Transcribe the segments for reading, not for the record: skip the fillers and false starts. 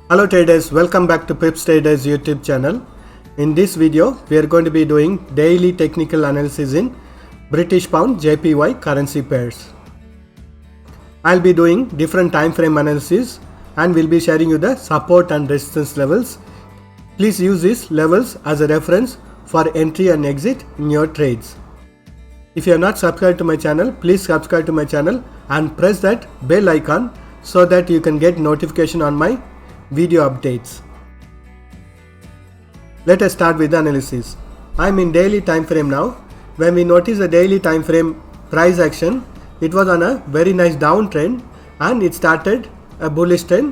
Hello traders, welcome back to Pips Traders YouTube channel. In this video, we are going to be doing daily technical analysis in British Pound JPY currency pairs. I'll be doing different time frame analysis and will be sharing you the support and resistance levels. Please use these levels as a reference for entry and exit in your trades. If you are not subscribed to my channel, please subscribe to my channel and press that bell icon so that you can get notification on my video updates. Let us start with the analysis. I am in daily time frame now. When we notice the daily time frame price action, it was on a very nice downtrend and it started a bullish trend.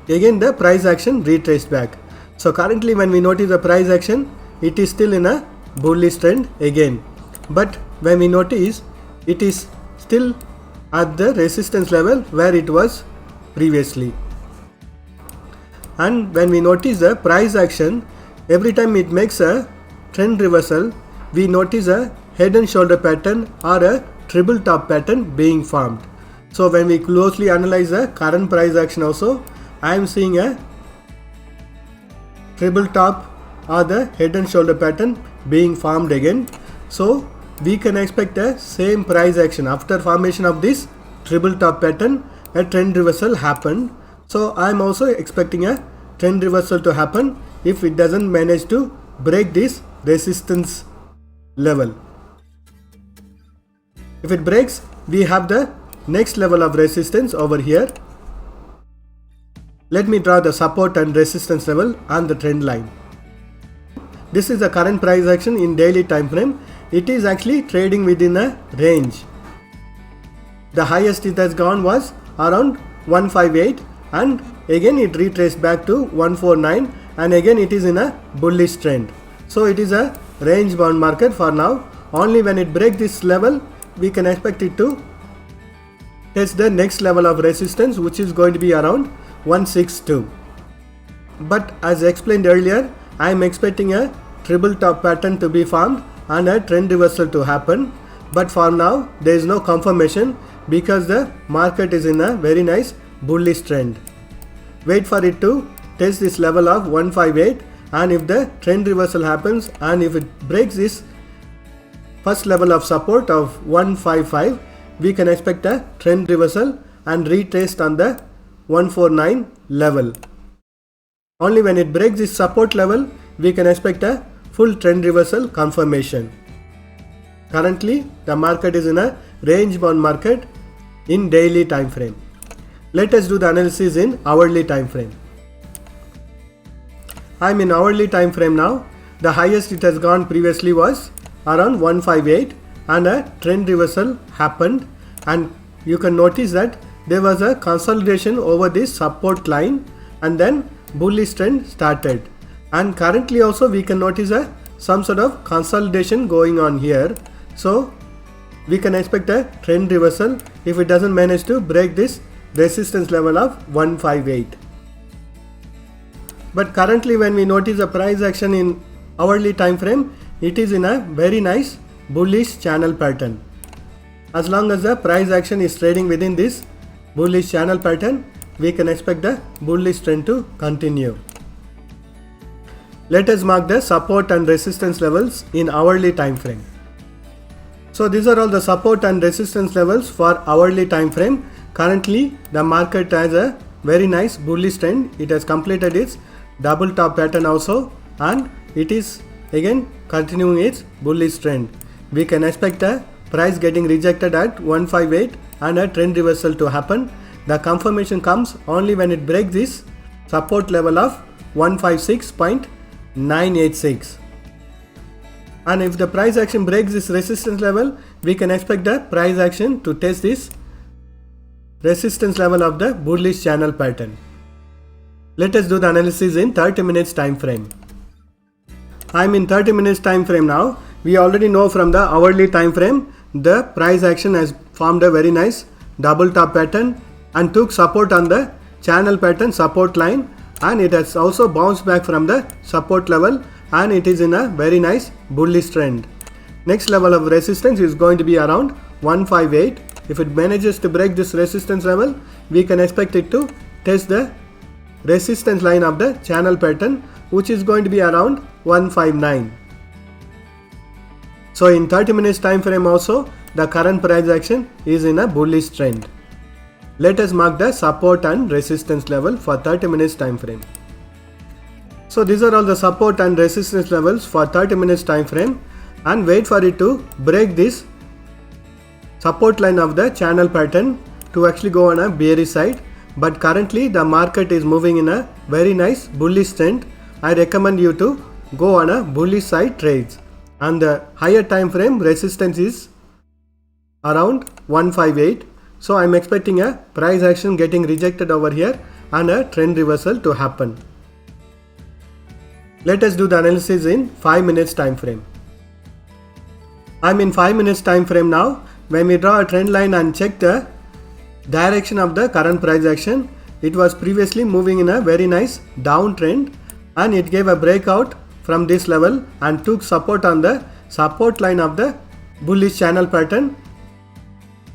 Again the price action retraced back. So currently when we notice the price action, it is still in a bullish trend again. But when we notice, it is still at the resistance level where it was previously. And when we notice the price action, every time it makes a trend reversal, we notice a head and shoulder pattern or a triple top pattern being formed. So when we closely analyze the current price action also, I am seeing a triple top or the head and shoulder pattern being formed again. So we can expect a same price action after formation of this triple top pattern. A trend reversal happened. So I am also expecting a trend reversal to happen if it doesn't manage to break this resistance level. If it breaks, we have the next level of resistance over here. Let me draw the support and resistance level on the trend line. This is the current price action in daily time frame. It is actually trading within a range. The highest it has gone was around 158 and again it retraced back to 149 and again it is in a bullish trend. So it is a range bound market for now. Only when it breaks this level, we can expect it to test the next level of resistance, which is going to be around 162. But as explained earlier, I am expecting a triple top pattern to be formed and a trend reversal to happen. But for now, there is no confirmation because the market is in a very nice bullish trend. Wait for it to test this level of 158, and if the trend reversal happens and if it breaks this first level of support of 155, we can expect a trend reversal and retraced on the 149 level. Only when it breaks this support level, we can expect a full trend reversal confirmation. Currently, the market is in a range bound market in daily time frame. Let us do the analysis in hourly time frame. I am in hourly time frame now. The highest it has gone previously was around 158 and a trend reversal happened, and you can notice that there was a consolidation over this support line and then bullish trend started. And currently also we can notice some sort of consolidation going on here. So we can expect a trend reversal if it doesn't manage to break this resistance level of 158. But currently when we notice a price action in hourly time frame, it is in a very nice bullish channel pattern. As long as the price action is trading within this bullish channel pattern, we can expect the bullish trend to continue. Let us mark the support and resistance levels in hourly time frame. So these are all the support and resistance levels for hourly time frame. Currently the market has a very nice bullish trend. It has completed its double top pattern also and it is again continuing its bullish trend. We can expect a price getting rejected at 158 and a trend reversal to happen. The confirmation comes only when it breaks this support level of 156.986. And if the price action breaks this resistance level, we can expect the price action to test this resistance level of the bullish channel pattern. Let us do the analysis in 30 minutes time frame. I am in 30 minutes time frame now. We already know from the hourly time frame the price action has formed a very nice double top pattern and took support on the channel pattern support line, and it has also bounced back from the support level and it is in a very nice bullish trend. Next level of resistance is going to be around 158. If it manages to break this resistance level, we can expect it to test the resistance line of the channel pattern, which is going to be around 159. So in 30 minutes time frame also, the current price action is in a bullish trend. Let us mark the support and resistance level for 30 minutes time frame. So these are all the support and resistance levels for 30 minutes time frame, and wait for it to break this support line of the channel pattern to actually go on a bearish side. But currently the market is moving in a very nice bullish trend. I recommend you to go on a bullish side trades, and the higher time frame resistance is around 158. So I am expecting a price action getting rejected over here and a trend reversal to happen. Let us do the analysis in 5 minutes time frame. I am in 5 minutes time frame now. When we draw a trend line and check the direction of the current price action, it was previously moving in a very nice downtrend, and it gave a breakout from this level and took support on the support line of the bullish channel pattern,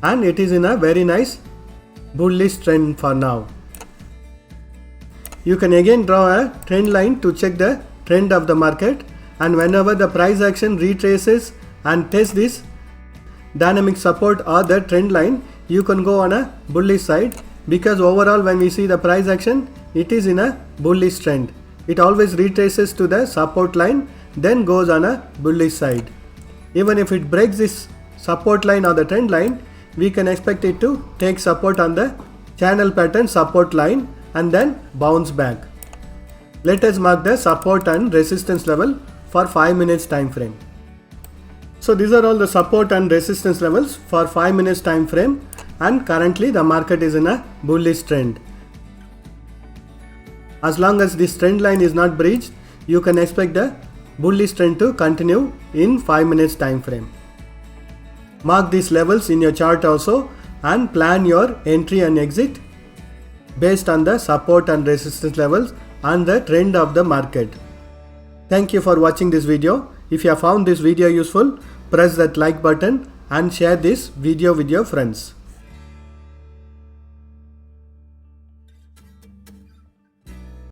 and it is in a very nice bullish trend for now. You can again draw a trend line to check the trend of the market, and whenever the price action retraces and tests this dynamic support or the trend line, you can go on a bullish side, because overall when we see the price action, it is in a bullish trend. It always retraces to the support line, then goes on a bullish side. Even if it breaks this support line or the trend line, we can expect it to take support on the channel pattern support line and then bounce back. Let us mark the support and resistance level for 5 minutes time frame. So these are all the support and resistance levels for 5 minutes time frame, and currently the market is in a bullish trend. As long as this trend line is not breached, you can expect the bullish trend to continue in 5 minutes time frame. Mark these levels in your chart also and plan your entry and exit based on the support and resistance levels and the trend of the market. Thank you for watching this video. If you have found this video useful, press that like button and share this video with your friends.